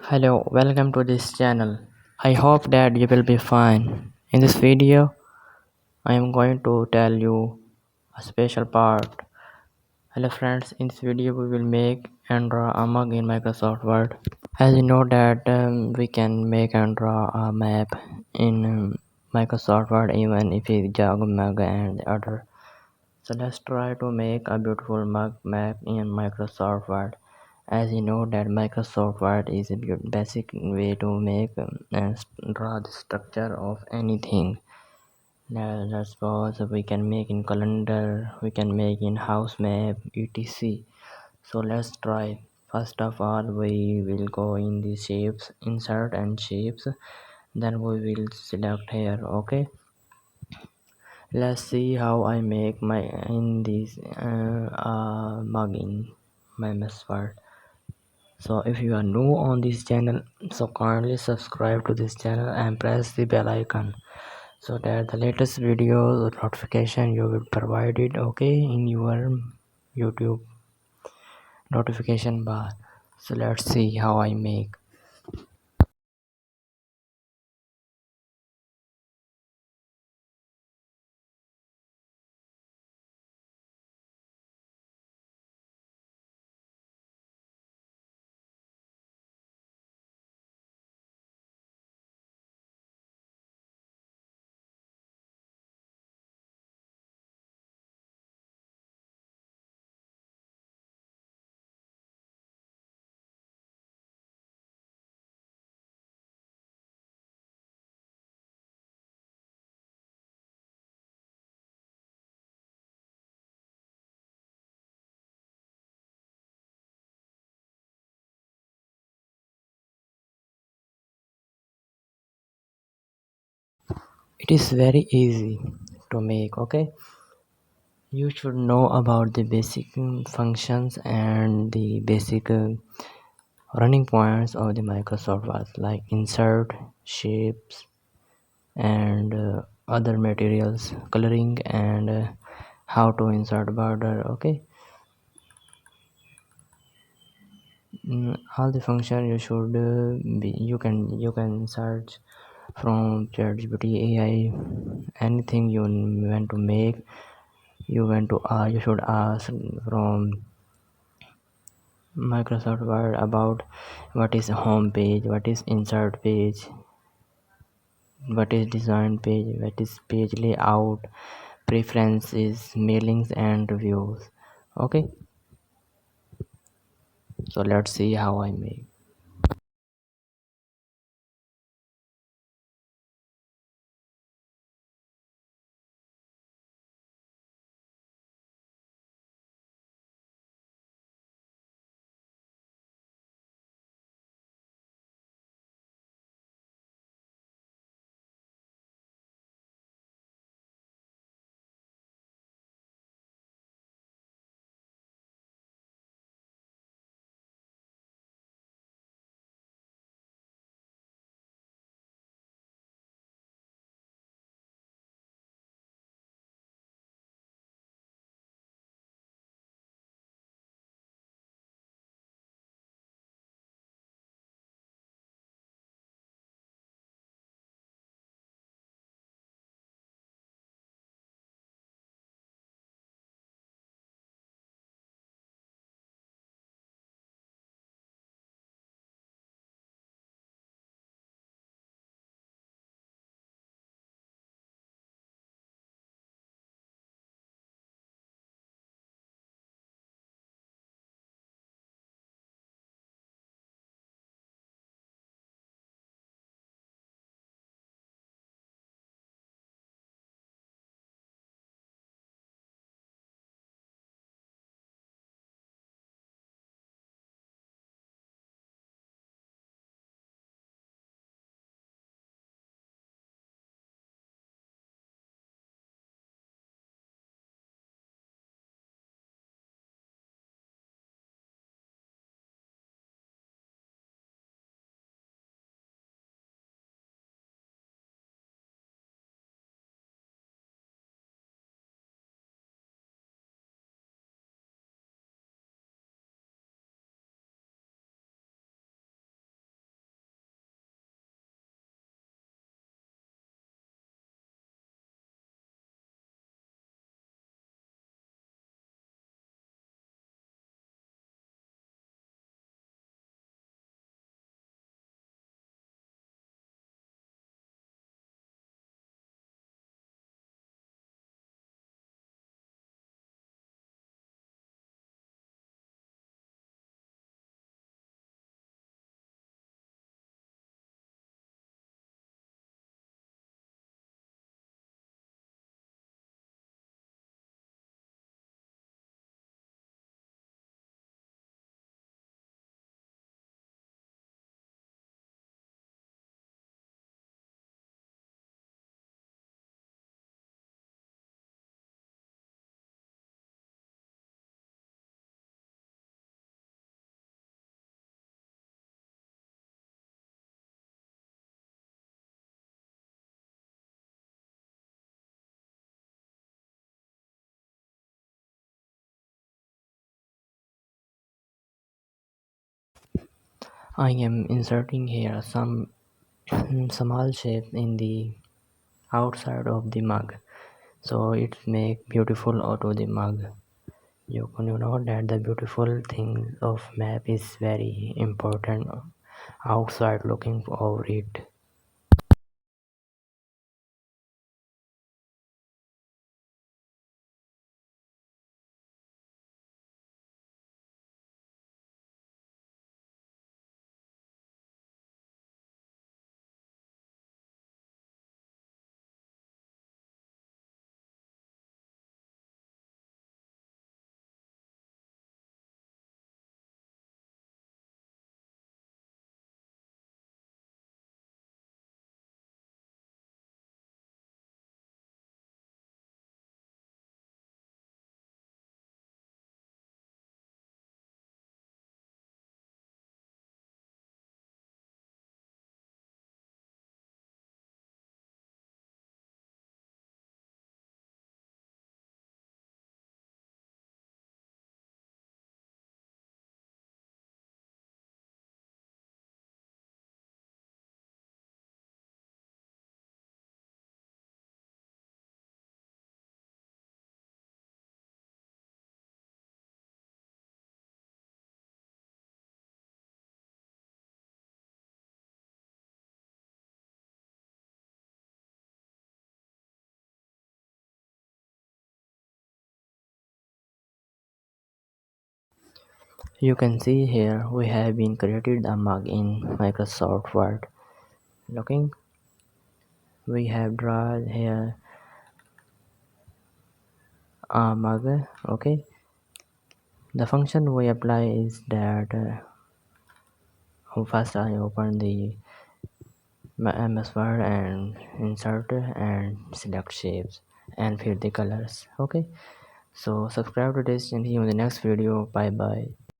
Hello, welcome to this channel. I hope that you will be fine. In this video, I am going to tell you a special part. Hello friends, in this video we will make and draw a mug in Microsoft Word. As you know that we can make and draw a map in Microsoft Word even if it's jog mug and other. So let's try to make a beautiful mug map in Microsoft Word. As you know that Microsoft Word is a basic way to make and draw the structure of anything. Now let's suppose we can make in calendar, we can make in house map, etc. So let's try. First of all, we will go in the shapes, insert and shapes. Then we will select here. Okay. Let's see how I make my in this mug in my MS Word. So if you are new on this channel, so kindly subscribe to this channel and press the bell icon so that the latest videos notification you will provide it okay in your YouTube notification bar. So let's see how I make. It is very easy to make. Okay, you should know about the basic functions and the basic running points of the Microsoft Word like insert, shapes, and other materials, coloring, and how to insert border. Okay. All the function you should be you can search from ChatGPT AI anything you want to make. You should ask from Microsoft Word about what is home page, what is insert page, what is design page, what is page layout, preferences, mailings, and reviews. Okay, so let's see how I make. I am inserting here some small shape in the outside of the mug, so it make beautiful auto the mug. You know that the beautiful thing of map is very important outside looking over it. You can see here we have been created a mug in Microsoft Word. Looking, we have drawn here a mug. Okay, the function we apply is that first I open the MS Word and insert and select shapes and fill the colors. Okay, so subscribe to this and see you in the next video. Bye bye.